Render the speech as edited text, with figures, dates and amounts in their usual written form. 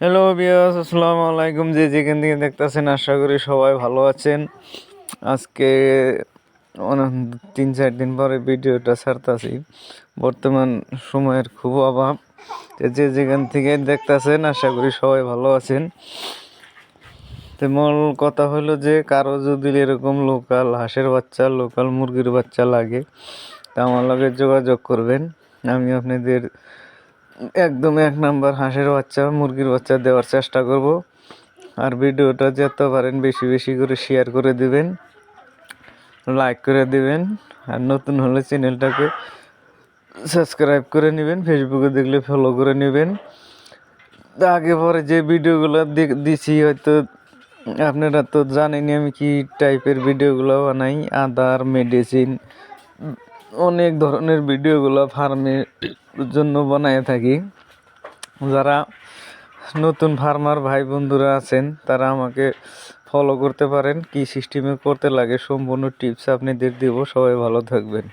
Hello বিয়াস, আসসালামু আলাইকুম। যে যেখান থেকে দেখতেছেন আশা করি সবাই ভালো আছেন। আজকে 3-4 দিন পরে ভিডিওটা ছাড়তাছি। বর্তমান সময়ের খুব অভাব। তো যে যেখান থেকে দেখতেছেন আশা করি সবাই ভালো আছেন। তো মূল কথা হলো যে কারো যদি এরকম লোকাল হাঁসের বাচ্চা, লোকাল মুরগির বাচ্চা লাগে তা আমার লগে যোগাযোগ করবেন। আমি আপনাদের একদম 1 নাম্বার হাঁসের বাচ্চা, মুরগির বাচ্চা দেওয়ার চেষ্টা করব। আর ভিডিওটা যত পারেন বেশি বেশি করে শেয়ার করে দিবেন, লাইক করে দিবেন। আর নতুন হলে চ্যানেলটাকে সাবস্ক্রাইব করে নেবেন, ফেসবুকে দেখলে ফলো করে নেবেন। আগে পরে যে ভিডিওগুলো দিছি হয়তো আপনারা তো জানেনই আমি কি টাইপের ভিডিওগুলো বানাই। আদার মেডিসিন অনেক ধরনের ভিডিওগুলো ফার্মের জন্য বানায় থাকি। যারা নতুন ফার্মার ভাই বন্ধুরা আছেন তারা আমাকে ফলো করতে পারেন। কি সিস্টেমে করতে লাগে সম্পূর্ণ টিপস আপনাদের দেব। সবাই ভালো থাকবেন।